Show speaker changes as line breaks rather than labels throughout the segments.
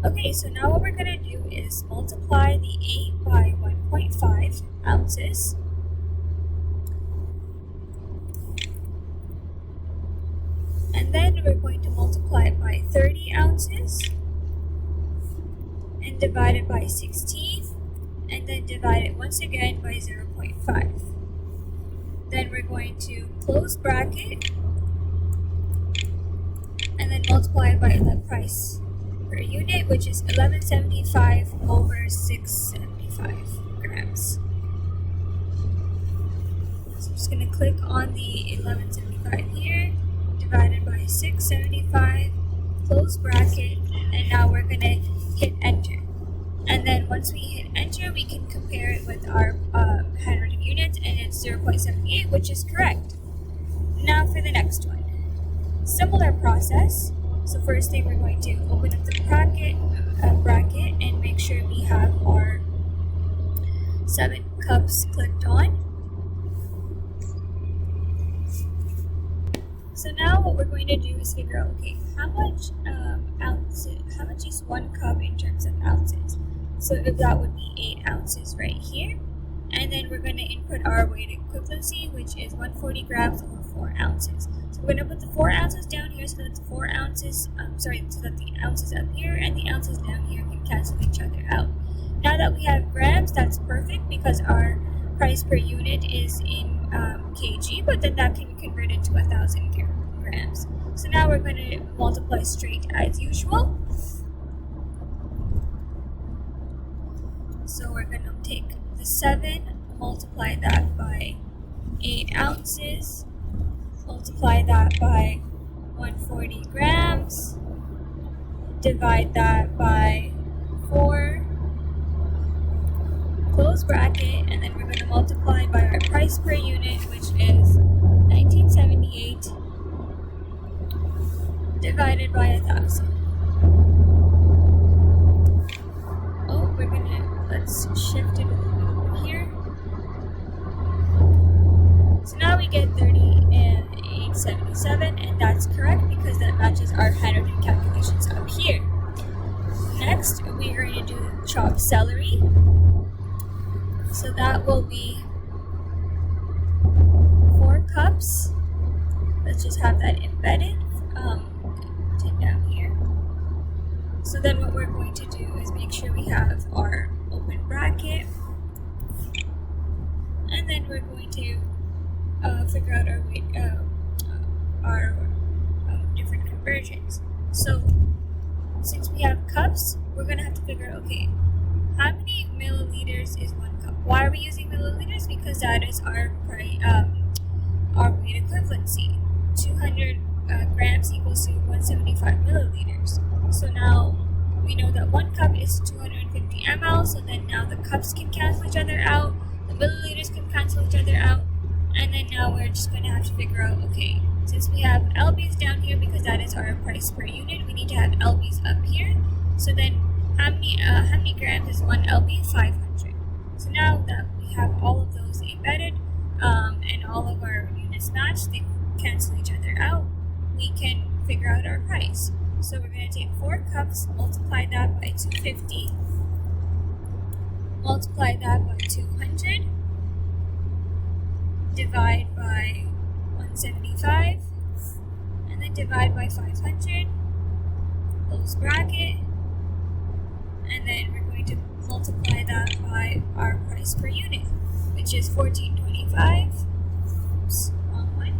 Okay, so now what we're going to do is multiply the 8 by 1.5 ounces. And then we're going to multiply it by 30 ounces and divide it by 16, and then divide it once again by 0.5. Then we're going to close bracket and then multiply it by the price per unit, which is 1175 over 675 grams. So I'm just going to click on the 1175 here, divided by 675, close bracket, and now we're going to hit enter. And then once we hit enter, we can compare it with our handwritten units, and it's 0.78, which is correct. Now for the next one. Similar process. So first thing, we're going to open up the bracket and make sure we have our 7 cups clicked on. So now what we're going to do is figure out, okay, how much is 1 cup in terms of ounces? So if that would be 8 ounces right here. And then we're going to input our weight equivalency, which is 140 grams over 4 ounces. So we're going to put the 4 ounces down here so that the 4 ounces, so that the ounces up here and the ounces down here can cancel each other out. Now that we have grams, that's perfect because our price per unit is in kg, but then that can be converted into 1,000 grams. So now we're going to multiply straight as usual. So we're going to take the 7, multiply that by 8 ounces, multiply that by 140 grams, divide that by 4, close bracket, and then we're going to multiply by our price per unit, which is 1978, divided by 1,000. Oh, let's shift it a little bit over here. So now we get 38.77, and that's correct because that matches our handwritten calculations up here. Next, we're going to do chopped celery. So that will be 4 cups. Let's just have that embedded. Down here. So then what we're going to do is make sure we have our open bracket, and then we're going to figure out our weight, our different conversions. So since we have cups, we're going to have to figure out, okay, how many milliliters is 1 cup? Why are we using milliliters? Because that is our weight equivalency. 200 grams equals to 175 milliliters. So now we know that 1 cup is 250 ml, so then now the cups can cancel each other out, the milliliters can cancel each other out, and then now we're just going to have to figure out, okay, since we have lbs down here because that is our price per unit, we need to have lbs up here. So then how many grams is 1 lb? 500. So now that we have all of those embedded and all of our units matched, they cancel each other out, we can figure out our price. So we're going to take 4 cups, multiply that by 250, multiply that by 200, divide by 175, and then divide by 500, close bracket, and then we're going to multiply that by our price per unit, which is 14.25. Oops, wrong one.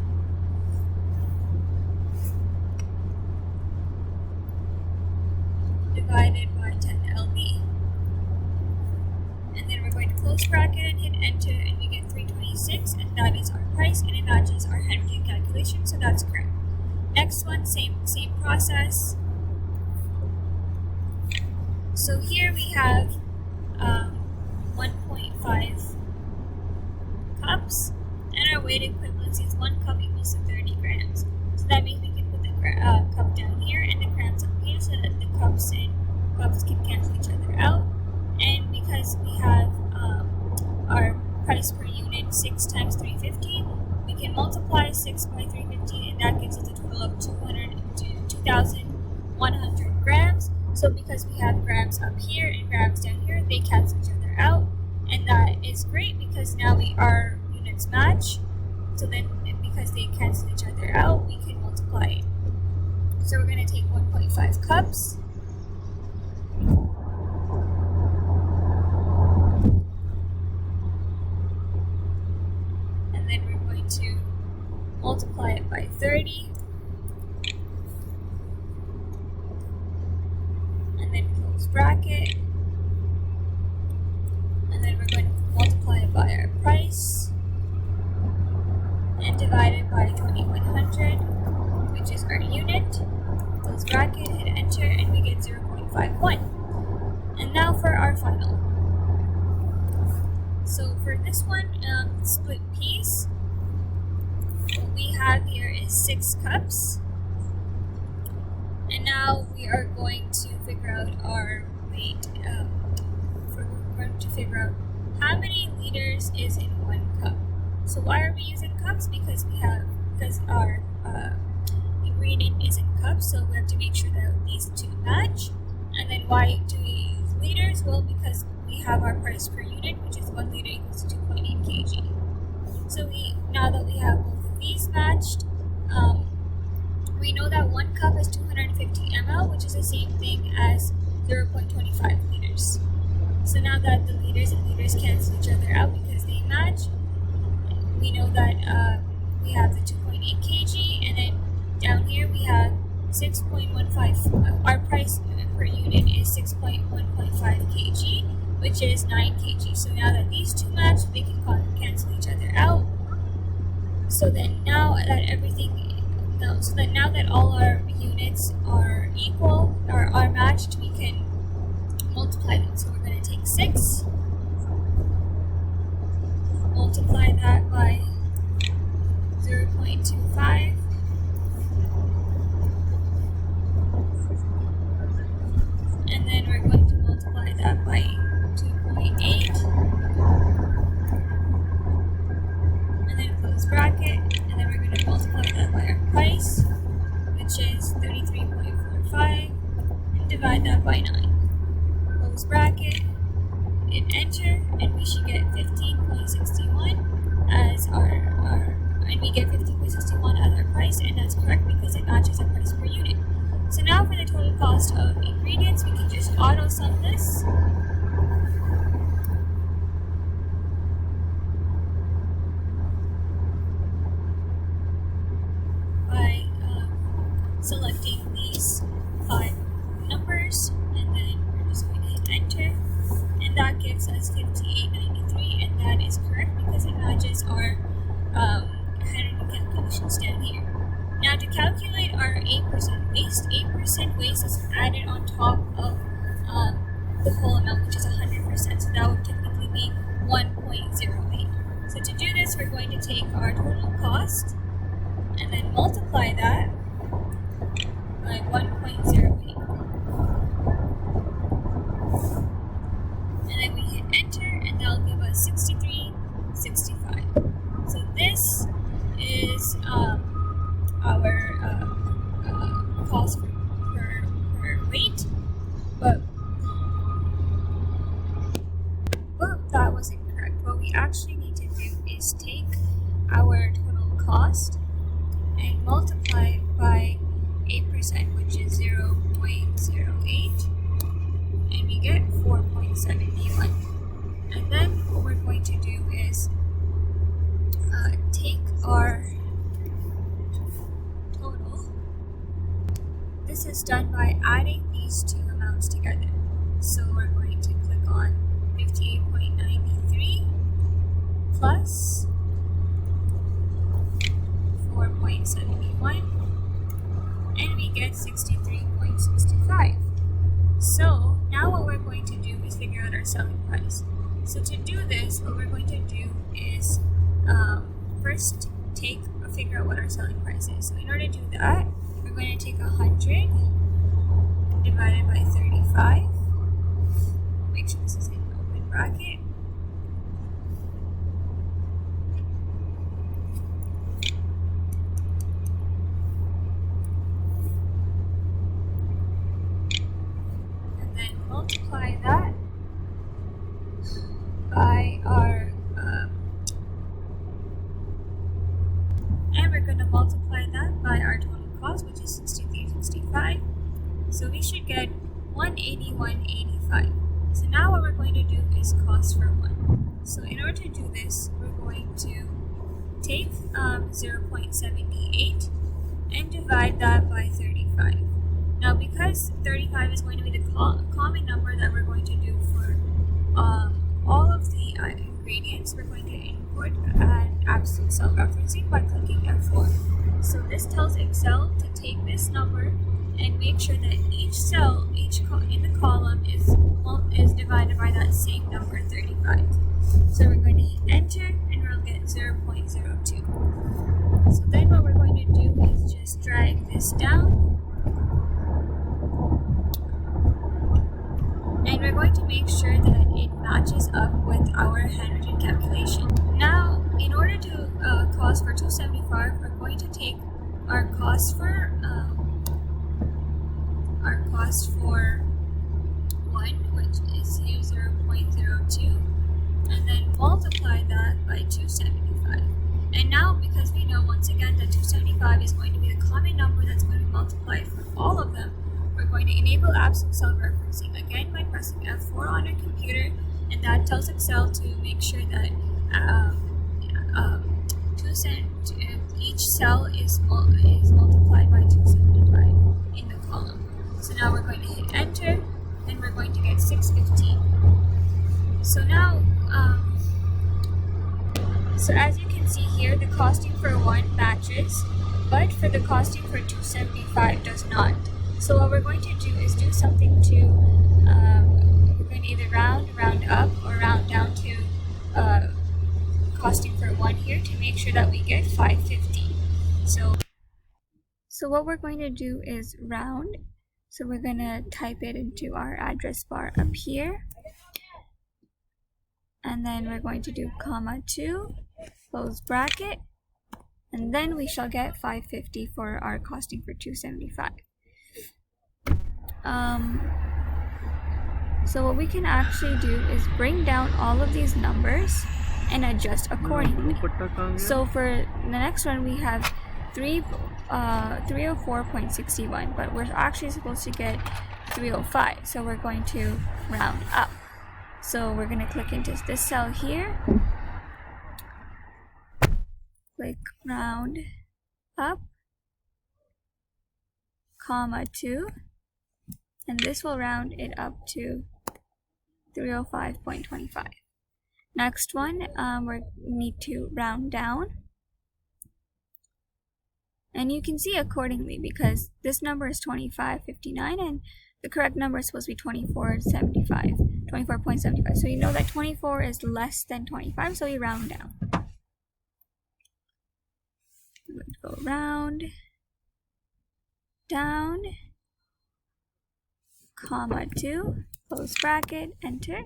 Divided by 10 lb. And then we're going to close bracket and hit enter, and we get 326, and that is our price, and it matches our handwritten calculation, so that's correct. Next one, same process. So here we have 1.5 cups, and our weight equivalency is 1 cup equals to 30 grams. So that means we can put the cup down here and the grams up here so that the cups and cups can cancel each other out. And because we have our price per unit 6 times 350, we can multiply 6 by 350, and that gives us a total of 2,100 grams. So because we have grams up here and grams down here, they cancel each other out. And that is great because now our units match. So then because they cancel each other out, we can multiply it. So we're going to take 1.5 cups. And then we're going to multiply it by 30. And then close bracket. And then we're going to multiply it by our price. And divide it by 2100, which is our unit. Close bracket, hit enter, and we get 0.51. And now for our final. So for this one, split piece, what we have here is 6 cups. And now we are going to figure out our weight. We're going to figure out how many liters is in 1 cup. So why are we using cups? Because our ingredient is in cups, so we have to make sure that these two match. And then why do we use liters? Well, because we have our price per unit, which is 1 liter equals to 2.8 kg. So now that we have both of these matched, we know that 1 cup is 250 ml, which is the same thing as 0.25 liters. So now that the liters and liters cancel each other out because they match, we know that we have the 2.8 kg, and then down here we have 6.15. Our price per unit is 6.1.5 kg, which is 9 kg. So now that these two match, they can cancel each other out. So then now that all our units are equal or are matched, we can multiply them. So we're going to take 6. Multiply that by 0.25, and then we're going to multiply that by 2.8, and then close bracket, and then we're going to multiply that by our price, which is 33.45, and divide that by 9. Close bracket, hit enter, and we should get 15.61 as and we get 15.61 as our price, and that's correct because it matches our price per unit. So now for the total cost of ingredients, we can just auto sum this. By selecting these 5 numbers, and then we're just going to hit enter. And that gives us 58.93, and that is correct because it matches our handwritten calculations down here. Now to calculate our 8% waste, 8% waste is added on top of the whole amount, which is 100%. So that would technically be 1.08. So to do this, we're going to take our total cost and then multiply that by 1.08. And then we hit enter, and that'll give us 63.65. So this is our cost per weight, but that was incorrect. What we actually need to do is take our total cost and multiply it by 8%, which is 0.08, and we get 4.71. And then what we're going to do is take our total. This is done by adding these two amounts together. So we're going to click on 58.93 plus 4.71, and we get 63.65. So now what we're going to do is figure out our selling price. So to do this, what we're going to do is first figure out what our selling price is. So in order to do that, we're going to take 100 divided by 35. Make sure this is an open bracket. multiply that by our and we're going to multiply that by our total cost, which is 63.65. So we should get 181.85. So now what we're going to do is cost for one. So in order to do this, we're going to take 0.78 and divide that by 35. Now because 35 is going to be the common number that we're going to do for all of the ingredients, we're going to input an absolute cell referencing by clicking F4. So this tells Excel to take this number and make sure that each cell, in the column is divided by that same number, 35. So we're going to hit enter and we'll get 0.02. So then what we're going to do is just drag this down. And we're going to make sure that it matches up with our handwritten calculation. Now, in order to cost for 275, we're going to take our cost for 1, which is here 0.02, and then multiply that by 275. And now, because we know once again that 275 is going to be the common number that's going to be multiplied for all of them, we're going to enable absolute cell referencing again by pressing F4 on our computer, and that tells Excel to make sure that each cell is multiplied by 275 in the column. So now we're going to hit enter and we're going to get 615. So now, so as you can see here, the costing for 1 matches, but for the costing for 275 does not. So what we're going to do is do something to, we're going to either round up, or round down to costing for 1 here to make sure that we get 550. So what we're going to do is round. So we're going to type it into our address bar up here. And then we're going to do comma 2, close bracket, and then we shall get 550 for our costing for 275. So what we can actually do is bring down all of these numbers and adjust accordingly. So for the next one we have 304.61, but we're actually supposed to get 305, so we're going to round up. So we're going to click into this cell here, click round up, comma 2, and this will round it up to 305.25. Next one, we need to round down. And you can see accordingly, because this number is 2559 and the correct number is supposed to be 24.75. So you know that 24 is less than 25, so we round down. Let's go round, down, comma 2, close bracket, enter.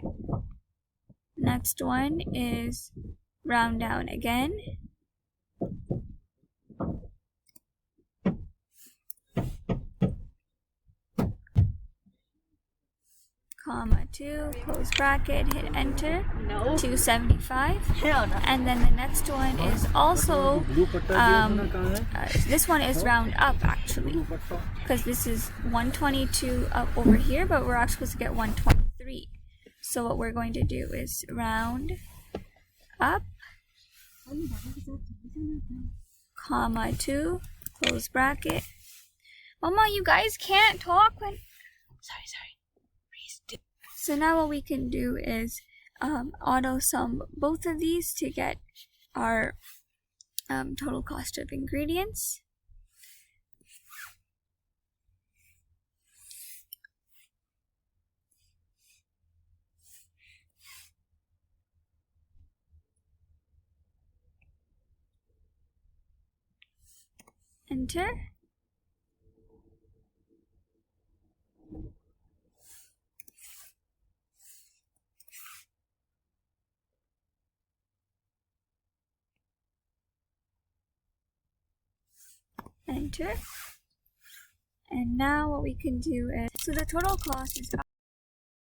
Next one is round down again. Comma 2, close bracket, hit enter, 275. And then the next one is also, this one is round up actually, because this is 122 up over here, but we're actually supposed to get 123. So what we're going to do is round up, comma 2, close bracket. Mama, you guys can't talk when... Sorry. So now what we can do is auto sum both of these to get our total cost of ingredients. Enter. Enter. And now what we can do is, so the total cost is